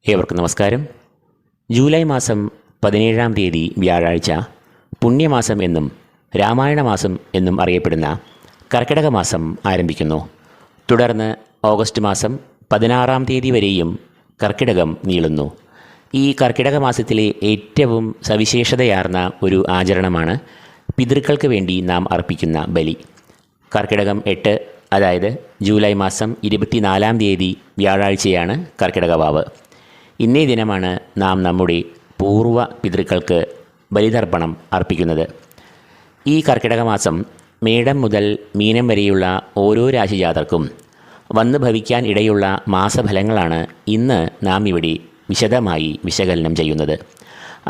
ഏവർക്കും നമസ്കാരം. ജൂലൈ മാസം 17-ാം തീയതി വ്യാഴാഴ്ച പുണ്യമാസം എന്നും രാമായണ മാസം എന്നും അറിയപ്പെടുന്ന കർക്കിടക മാസം ആരംഭിക്കുന്നു. തുടർന്ന് ഓഗസ്റ്റ് മാസം 16-ാം തീയതി വരെയും കർക്കിടകം നീളുന്നു. ഈ കർക്കിടക മാസത്തിലെ ഏറ്റവും സവിശേഷതയാർന്ന ഒരു ആചരണമാണ് പിതൃക്കൾക്ക് വേണ്ടി നാം അർപ്പിക്കുന്ന ബലി. കർക്കിടകം 8, അതായത് ജൂലൈ മാസം 24-ാം തീയതി വ്യാഴാഴ്ചയാണ് കർക്കിടക വാവ്. ഇന്നേ ദിനമാണ് നാം നമ്മുടെ പൂർവ്വ പിതൃക്കൾക്ക് ബലിതർപ്പണം അർപ്പിക്കുന്നത്. ഈ കർക്കിടക മാസം മേടം മുതൽ മീനം വരെയുള്ള ഓരോ രാശിജാതർക്കും വന്നു ഭവിക്കാൻ ഇടയുള്ള മാസഫലങ്ങളാണ് ഇന്ന് നാം ഇവിടെ വിശദമായി വിശകലനം ചെയ്യുന്നത്.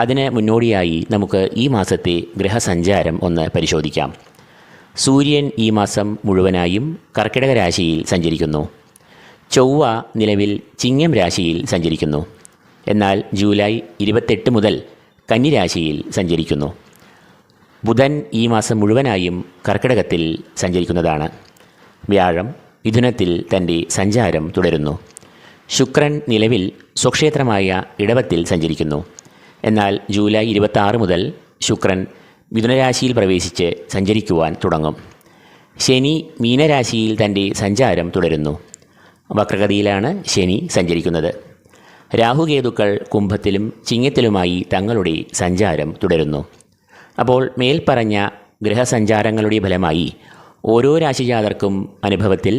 അതിന് മുന്നോടിയായി നമുക്ക് ഈ മാസത്തെ ഗ്രഹസഞ്ചാരം ഒന്ന് പരിശോധിക്കാം. സൂര്യൻ ഈ മാസം മുഴുവനായും കർക്കിടക രാശിയിൽ സഞ്ചരിക്കുന്നു. ചൊവ്വ നിലവിൽ ചിങ്ങം രാശിയിൽ സഞ്ചരിക്കുന്നു. എന്നാൽ ജൂലൈ 28 മുതൽ കന്നിരാശിയിൽ സഞ്ചരിക്കുന്നു. ബുധൻ ഈ മാസം മുഴുവനായും കർക്കിടകത്തിൽ സഞ്ചരിക്കുന്നതാണ്. വ്യാഴം മിഥുനത്തിൽ തൻ്റെ സഞ്ചാരം തുടരുന്നു. ശുക്രൻ നിലവിൽ സ്വക്ഷേത്രമായ ഇടവത്തിൽ സഞ്ചരിക്കുന്നു. എന്നാൽ ജൂലൈ 26 മുതൽ ശുക്രൻ മിഥുനരാശിയിൽ പ്രവേശിച്ച് സഞ്ചരിക്കുവാൻ തുടങ്ങും. ശനി മീനരാശിയിൽ തൻ്റെ സഞ്ചാരം തുടരുന്നു. വക്രഗതിയിലാണ് ശനി സഞ്ചരിക്കുന്നത്. രാഹുകേതുക്കൾ കുംഭത്തിലും ചിങ്ങത്തിലുമായി തങ്ങളുടെ സഞ്ചാരം തുടരുന്നു. അപ്പോൾ മേൽപ്പറഞ്ഞ ഗ്രഹസഞ്ചാരങ്ങളുടെ ഫലമായി ഓരോ രാശിജാതർക്കും അനുഭവത്തിൽ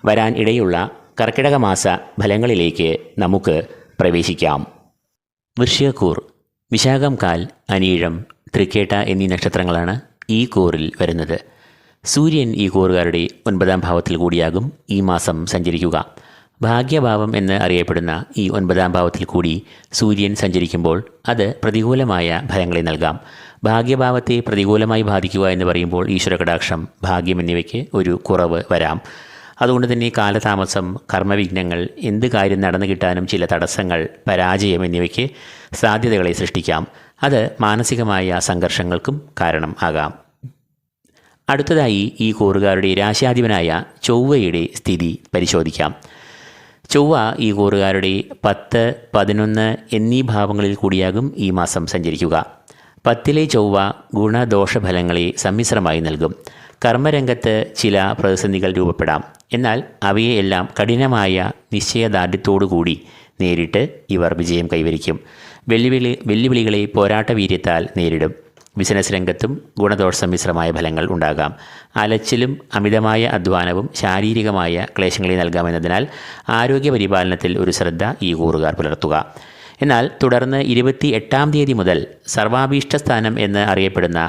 വരാൻ ഇടയുള്ള കർക്കിടക മാസ ഫലങ്ങളിലേക്ക് നമുക്ക് പ്രവേശിക്കാം. വൃശ്ചികക്കൂർ, വിശാഖം കാൽ, അനീഴം, തൃക്കേട്ട എന്നീ നക്ഷത്രങ്ങളാണ് ഈ കൂറിൽ വരുന്നത്. സൂര്യൻ ഈ കൂറുകാരുടെ 9-ാം ഭാവത്തിൽ കൂടിയാകും ഈ മാസം സഞ്ചരിക്കുക. ഭാഗ്യഭാവം എന്ന് അറിയപ്പെടുന്ന ഈ 9-ാം ഭാവത്തിൽ കൂടി സൂര്യൻ സഞ്ചരിക്കുമ്പോൾ അത് പ്രതികൂലമായ ഫലങ്ങളെ നൽകാം. ഭാഗ്യഭാവത്തെ പ്രതികൂലമായി ബാധിക്കുക എന്ന് പറയുമ്പോൾ ഈശ്വരകടാക്ഷം, ഭാഗ്യം എന്നിവയ്ക്ക് ഒരു കുറവ് വരാം. അതുകൊണ്ട് തന്നെ കാലതാമസം, കർമ്മവിഘ്നങ്ങൾ, എന്ത് കാര്യം നടന്നു കിട്ടാനും ചില തടസ്സങ്ങൾ, പരാജയം എന്നിവയ്ക്ക് സാധ്യതകളെ സൃഷ്ടിക്കാം. അത് മാനസികമായ സംഘർഷങ്ങൾക്കും കാരണം ആകാം. അടുത്തതായി ഈ കൂറുകാരുടെ രാശാധിപനായ ചൊവ്വയുടെ സ്ഥിതി പരിശോധിക്കാം. ചൊവ്വ ഈ കൂറുകാരുടെ 10, 11 എന്നീ ഭാവങ്ങളിൽ കൂടിയാകും ഈ മാസം സഞ്ചരിക്കുക. 10-ലെ ചൊവ്വ ഗുണദോഷഫലങ്ങളെ സമ്മിശ്രമായി നൽകും. കർമ്മരംഗത്ത് ചില പ്രതിസന്ധികൾ രൂപപ്പെടാം. എന്നാൽ അവയെല്ലാം കഠിനമായ നിശ്ചയദാർഢ്യത്തോടുകൂടി നേരിട്ട് ഇവർ വിജയം കൈവരിക്കും. വെല്ലുവിളികളെ പോരാട്ടവീര്യത്താൽ നേരിടും. ബിസിനസ് രംഗത്തും ഗുണദോഷ സമ്മിശ്രമായ ഫലങ്ങൾ ഉണ്ടാകാം. അലച്ചിലും അമിതമായ അധ്വാനവും ശാരീരികമായ ക്ലേശങ്ങളെ നൽകാമെന്നതിനാൽ ആരോഗ്യ പരിപാലനത്തിൽ ഒരു ശ്രദ്ധ ഈ കൂറുകാർ പുലർത്തുക. എന്നാൽ തുടർന്ന് 28-ാം തീയതി മുതൽ സർവാഭീഷ്ടസ്ഥാനം എന്ന് അറിയപ്പെടുന്ന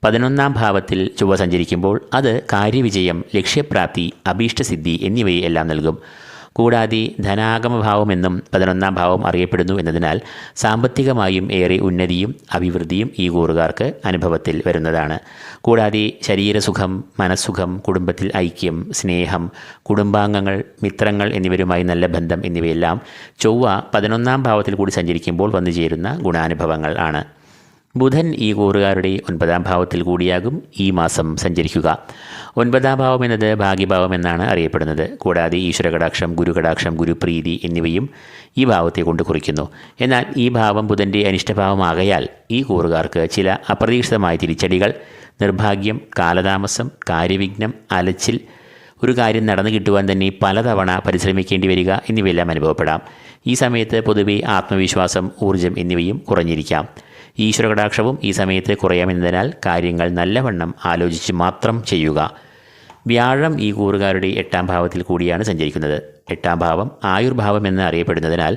11-ാം ഭാവത്തിൽ ചൊവ്വ സഞ്ചരിക്കുമ്പോൾ അത് കാര്യവിജയം, ലക്ഷ്യപ്രാപ്തി, അഭീഷ്ടസിദ്ധി എന്നിവയെ എല്ലാം നൽകും. കൂടാതെ ധനാഗമഭാവമെന്നും 11-ാം ഭാവം അറിയപ്പെടുന്നു എന്നതിനാൽ സാമ്പത്തികമായും ഏറെ ഉന്നതിയും അഭിവൃദ്ധിയും ഈ കൂറുകാർക്ക് അനുഭവത്തിൽ വരുന്നതാണ്. കൂടാതെ ശരീരസുഖം, മനസ്സുഖം, കുടുംബത്തിൽ ഐക്യം, സ്നേഹം, കുടുംബാംഗങ്ങൾ, മിത്രങ്ങൾ എന്നിവരുമായി നല്ല ബന്ധം എന്നിവയെല്ലാം ചൊവ്വ 11-ാം ഭാവത്തിൽ കൂടി സഞ്ചരിക്കുമ്പോൾ വന്നു ചേരുന്ന ഗുണാനുഭവങ്ങൾ ആണ്. ബുധൻ ഈ കൂറുകാരുടെ 9-ാം ഭാവത്തിൽ കൂടിയാകും ഈ മാസം സഞ്ചരിക്കുക. 9-ാം ഭാവം എന്നത് ഭാഗ്യഭാവം എന്നാണ് അറിയപ്പെടുന്നത്. കൂടാതെ ഈശ്വരകടാക്ഷം, ഗുരുകടാക്ഷം, ഗുരുപ്രീതി എന്നിവയും ഈ ഭാവത്തെ കൊണ്ട് കുറിക്കുന്നു. എന്നാൽ ഈ ഭാവം ബുധൻ്റെ അനിഷ്ടഭാവമാകയാൽ ഈ കൂറുകാർക്ക് ചില അപ്രതീക്ഷിതമായ തിരിച്ചടികൾ, നിർഭാഗ്യം, കാലതാമസം, കാര്യവിഘ്നം, അലച്ചിൽ, ഒരു കാര്യം നടന്നു കിട്ടുവാൻ തന്നെ പലതവണ പരിശ്രമിക്കേണ്ടി വരിക എന്നിവയെല്ലാം അനുഭവപ്പെടാം. ഈ സമയത്ത് പൊതുവെ ആത്മവിശ്വാസം, ഊർജം എന്നിവയും കുറഞ്ഞിരിക്കാം. ഈശ്വരകടാക്ഷവും ഈ സമയത്ത് കുറയാമെന്നതിനാൽ കാര്യങ്ങൾ നല്ലവണ്ണം ആലോചിച്ച് മാത്രം ചെയ്യുക. വ്യാഴം ഈ കൂറുകാരുടെ 8-ാം ഭാവത്തിൽ കൂടിയാണ് സഞ്ചരിക്കുന്നത്. 8-ാം ഭാവം ആയുർഭാവം എന്ന് അറിയപ്പെടുന്നതിനാൽ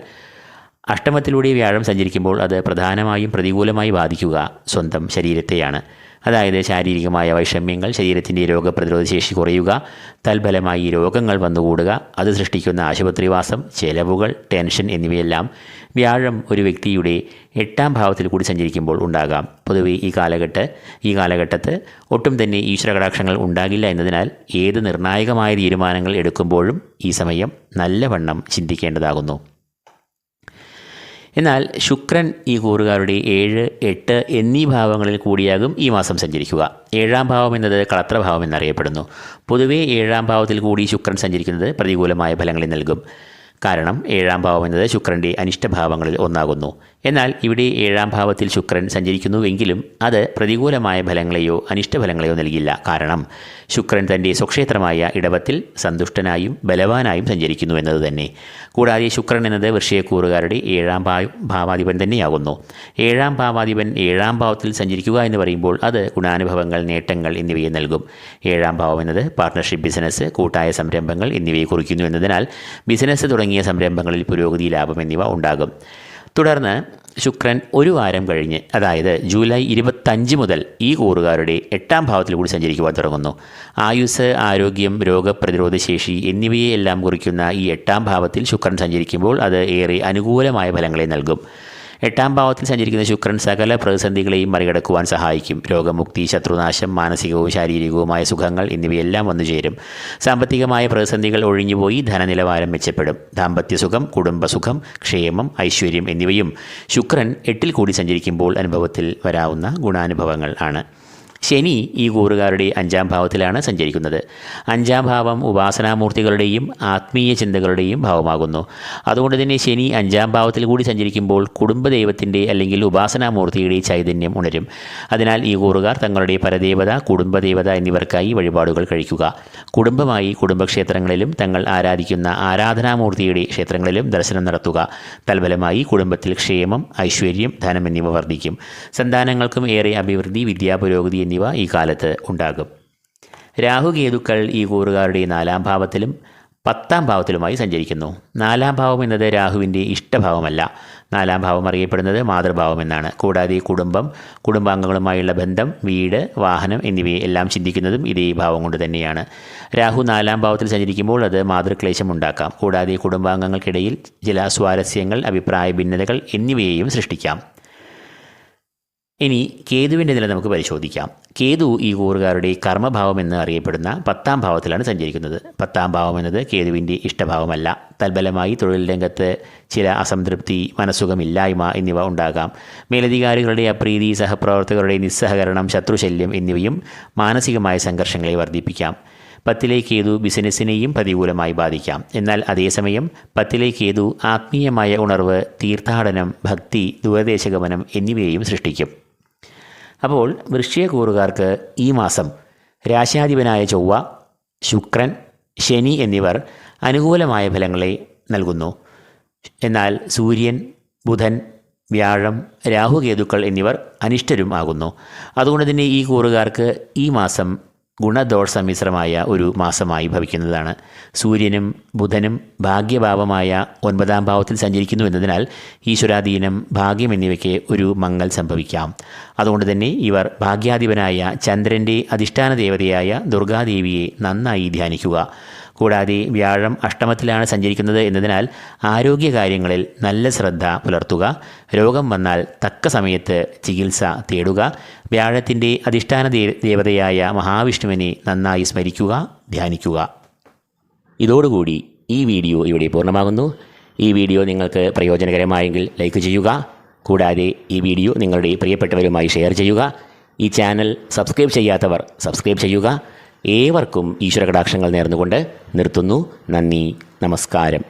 അഷ്ടമത്തിലൂടെ വ്യാഴം സഞ്ചരിക്കുമ്പോൾ അത് പ്രധാനമായും പ്രതികൂലമായി ബാധിക്കുക സ്വന്തം ശരീരത്തെയാണ്. അതായത് ശാരീരികമായ വൈഷമ്യങ്ങൾ, ശരീരത്തിൻ്റെ രോഗപ്രതിരോധ ശേഷി കുറയുക, തൽഫലമായി രോഗങ്ങൾ വന്നുകൂടുക, അത് സൃഷ്ടിക്കുന്ന ആശുപത്രിവാസം, ചെലവുകൾ, ടെൻഷൻ എന്നിവയെല്ലാം വ്യാഴം ഒരു വ്യക്തിയുടെ 8-ാം ഭാവത്തിൽ കൂടി സഞ്ചരിക്കുമ്പോൾ ഉണ്ടാകാം. പൊതുവെ ഈ കാലഘട്ടത്ത് ഒട്ടും തന്നെ ഈശ്വരകടാക്ഷങ്ങൾ ഉണ്ടാകില്ല എന്നതിനാൽ ഏത് നിർണായകമായ തീരുമാനങ്ങൾ എടുക്കുമ്പോഴും ഈ സമയം നല്ലവണ്ണം ചിന്തിക്കേണ്ടതാകുന്നു. എന്നാൽ ശുക്രൻ ഈ കൂറുകാരുടെ 7, 8 എന്നീ ഭാവങ്ങളിൽ കൂടിയാകും ഈ മാസം സഞ്ചരിക്കുക. 7-ാം ഭാവം എന്നത് കളത്രഭാവം എന്നറിയപ്പെടുന്നു. പൊതുവേ 7-ാം ഭാവത്തിൽ കൂടി ശുക്രൻ സഞ്ചരിക്കുന്നത് പ്രതികൂലമായ ഫലങ്ങളെ നൽകും. കാരണം 7-ാം ഭാവം എന്നത് ശുക്രൻ്റെ അനിഷ്ടഭാവങ്ങളിൽ ഒന്നാകുന്നു. എന്നാൽ ഇവിടെ 7-ാം ഭാവത്തിൽ ശുക്രൻ സഞ്ചരിക്കുന്നുവെങ്കിലും അത് പ്രതികൂലമായ ഫലങ്ങളെയോ അനിഷ്ടഫലങ്ങളെയോ നൽകില്ല. കാരണം ശുക്രൻ തൻ്റെ സ്വക്ഷേത്രമായ ഇടവത്തിൽ സന്തുഷ്ടനായും ബലവാനായും സഞ്ചരിക്കുന്നു എന്നത് തന്നെ. കൂടാതെ ശുക്രൻ എന്നത് വൃശ്ചികക്കൂറുകാരുടെ 7-ാം ഭാവാധിപൻ തന്നെയാകുന്നു. 7-ാം ഭാവാധിപൻ 7-ാം ഭാവത്തിൽ സഞ്ചരിക്കുക എന്ന് പറയുമ്പോൾ അത് ഗുണാനുഭവങ്ങൾ, നേട്ടങ്ങൾ എന്നിവയെ നൽകും. 7-ാം ഭാവം എന്നത് പാർട്ട്ണർഷിപ്പ്, ബിസിനസ്, കൂട്ടായ സംരംഭങ്ങൾ എന്നിവയെ കുറിക്കുന്നു എന്നതിനാൽ ബിസിനസ് തുടങ്ങിയ സംരംഭങ്ങളിൽ പുരോഗതി, ലാഭം എന്നിവ ഉണ്ടാകും. തുടർന്ന് ശുക്രൻ ഒരു വാരം കഴിഞ്ഞ്, അതായത് ജൂലൈ 25 മുതൽ ഈ കൂറുകാരുടെ 8-ാം ഭാവത്തിൽ കൂടി സഞ്ചരിക്കുവാൻ തുടങ്ങുന്നു. ആയുസ്, ആരോഗ്യം, രോഗപ്രതിരോധ ശേഷി എന്നിവയെല്ലാം കുറിക്കുന്ന ഈ 8-ാം ഭാവത്തിൽ ശുക്രൻ സഞ്ചരിക്കുമ്പോൾ അത് ഏറെ അനുകൂലമായ ഫലങ്ങളെ നൽകും. 8-ാം ഭാവത്തിൽ സഞ്ചരിക്കുന്ന ശുക്രൻ സകല പ്രതിസന്ധികളെയും മറികടക്കുവാൻ സഹായിക്കും. രോഗമുക്തി, ശത്രുനാശം, മാനസികവും ശാരീരികവുമായ സുഖങ്ങൾ എന്നിവയെല്ലാം വന്നുചേരും. സാമ്പത്തികമായ പ്രതിസന്ധികൾ ഒഴിഞ്ഞുപോയി ധനനിലവാരം മെച്ചപ്പെടും. ദാമ്പത്യസുഖം, കുടുംബസുഖം, ക്ഷേമം, ഐശ്വര്യം എന്നിവയും ശുക്രൻ 8-ൽ കൂടി സഞ്ചരിക്കുമ്പോൾ അനുഭവത്തിൽ വരാവുന്ന ഗുണാനുഭവങ്ങൾ ആണ്. ശനി ഈ കൂറുകാരുടെ 5-ാം ഭാവത്തിലാണ് സഞ്ചരിക്കുന്നത്. 5-ാം ഭാവം ഉപാസനാമൂർത്തികളുടെയും ആത്മീയ ചിന്തകളുടെയും ഭാവമാകുന്നു. അതുകൊണ്ട് തന്നെ ശനി 5-ാം ഭാവത്തിൽ കൂടി സഞ്ചരിക്കുമ്പോൾ കുടുംബദൈവത്തിൻ്റെ അല്ലെങ്കിൽ ഉപാസനാമൂർത്തിയുടെ ചൈതന്യം ഉണരും. അതിനാൽ ഈ കൂറുകാർ തങ്ങളുടെ പരദേവത, കുടുംബദേവത എന്നിവർക്കായി വഴിപാടുകൾ കഴിക്കുക. കുടുംബമായി കുടുംബക്ഷേത്രങ്ങളിലും തങ്ങൾ ആരാധിക്കുന്ന ആരാധനാമൂർത്തിയുടെ ക്ഷേത്രങ്ങളിലും ദർശനം നടത്തുക. തൽഫലമായി കുടുംബത്തിൽ ക്ഷേമം, ഐശ്വര്യം, ധനം എന്നിവ വർദ്ധിക്കും. സന്താനങ്ങൾക്കും ഏറെ അഭിവൃദ്ധി, വിദ്യാപുരോഗതി എന്നിവ ഈ കാലത്ത് ഉണ്ടാകും. രാഹുകേതുക്കൾ ഈ കൂറുകാരുടെ 4-ാം ഭാവത്തിലും 10-ാം ഭാവത്തിലുമായി സഞ്ചരിക്കുന്നു. 4-ാം ഭാവം എന്നത് രാഹുവിൻ്റെ ഇഷ്ടഭാവമല്ല. 4-ാം ഭാവം അറിയപ്പെടുന്നത് മാതൃഭാവം എന്നാണ്. കൂടാതെ കുടുംബം, കുടുംബാംഗങ്ങളുമായുള്ള ബന്ധം, വീട്, വാഹനം എന്നിവയെ എല്ലാം ചിന്തിക്കുന്നതും ഇതേ ഭാവം കൊണ്ട് തന്നെയാണ്. രാഹു 4-ാം ഭാവത്തിൽ സഞ്ചരിക്കുമ്പോൾ അത് മാതൃക്ലേശം ഉണ്ടാക്കാം. കൂടാതെ കുടുംബാംഗങ്ങൾക്കിടയിൽ ചില സ്വാരസ്യങ്ങൾ, അഭിപ്രായ ഭിന്നതകൾ എന്നിവയെയും സൃഷ്ടിക്കാം. ഇനി കേതുവിൻ്റെ നില നമുക്ക് പരിശോധിക്കാം. കേതു ഈ കൂറുകാരുടെ കർമ്മഭാവം എന്ന് അറിയപ്പെടുന്ന 10-ാം ഭാവത്തിലാണ് സഞ്ചരിക്കുന്നത്. 10-ാം ഭാവം എന്നത് കേതുവിൻ്റെ ഇഷ്ടഭാവമല്ല. തൽഫലമായി തൊഴിൽ രംഗത്ത് ചില അസംതൃപ്തി, മനസ്സുഖമില്ലായ്മ എന്നിവ ഉണ്ടാകാം. മേലധികാരികളുടെ അപ്രീതി, സഹപ്രവർത്തകരുടെ നിസ്സഹകരണം, ശത്രുശല്യം എന്നിവയും മാനസികമായ സംഘർഷങ്ങളെ വർദ്ധിപ്പിക്കാം. 10-ലെ കേതു ബിസിനസ്സിനെയും പ്രതികൂലമായി ബാധിക്കാം. എന്നാൽ അതേസമയം 10-ലെ കേതു ആത്മീയമായ ഉണർവ്, തീർത്ഥാടനം, ഭക്തി, ദൂരദേശഗമനം എന്നിവയെയും സൃഷ്ടിക്കും. അപ്പോൾ വൃശ്ചികക്കൂറുകാർക്ക് ഈ മാസം രാശ്യാധിപനായ ചൊവ്വ, ശുക്രൻ, ശനി എന്നിവർ അനുകൂലമായ ഫലങ്ങളെ നൽകുന്നു. എന്നാൽ സൂര്യൻ, ബുധൻ, വ്യാഴം, രാഹുകേതുക്കൾ എന്നിവർ അനിഷ്ടരും ആകുന്നു. അതുകൊണ്ട് തന്നെ ഈ കൂറുകാർക്ക് ഈ മാസം ഗുണദോഷ സമ്മിശ്രമായ ഒരു മാസമായി ഭവിക്കുന്നതാണ്. സൂര്യനും ബുധനും ഭാഗ്യഭാവമായ 9-ാം ഭാവത്തിൽ സഞ്ചരിക്കുന്നു എന്നതിനാൽ ഈശ്വരാധീനം, ഭാഗ്യം എന്നിവയ്ക്ക് ഒരു മങ്ങൽ സംഭവിക്കാം. അതുകൊണ്ട് തന്നെ ഇവർ ഭാഗ്യാധിപനായ ചന്ദ്രൻ്റെ അധിഷ്ഠാന ദേവതയായ ദുർഗാദേവിയെ നന്നായി ധ്യാനിക്കുക. കൂടാതെ വ്യാഴം അഷ്ടമത്തിലാണ് സഞ്ചരിക്കുന്നത് എന്നതിനാൽ ആരോഗ്യകാര്യങ്ങളിൽ നല്ല ശ്രദ്ധ പുലർത്തുക. രോഗം വന്നാൽ തക്ക സമയത്ത് ചികിത്സ തേടുക. വ്യാഴത്തിൻ്റെ അധിഷ്ഠാന ദേവതയായ മഹാവിഷ്ണുവിനെ നന്നായി സ്മരിക്കുക, ധ്യാനിക്കുക. ഇതോടുകൂടി ഈ വീഡിയോ ഇവിടെ പൂർണ്ണമാകുന്നു. ഈ വീഡിയോ നിങ്ങൾക്ക് പ്രയോജനകരമായെങ്കിൽ ലൈക്ക് ചെയ്യുക. കൂടാതെ ഈ വീഡിയോ നിങ്ങളുടെ പ്രിയപ്പെട്ടവരുമായി ഷെയർ ചെയ്യുക. ഈ ചാനൽ സബ്സ്ക്രൈബ് ചെയ്യാത്തവർ സബ്സ്ക്രൈബ് ചെയ്യുക. ഏവർക്കും ഈശ്വരകടാക്ഷങ്ങൾ നേർന്നുകൊണ്ട് നിർത്തുന്നു. നന്ദി, നമസ്കാരം.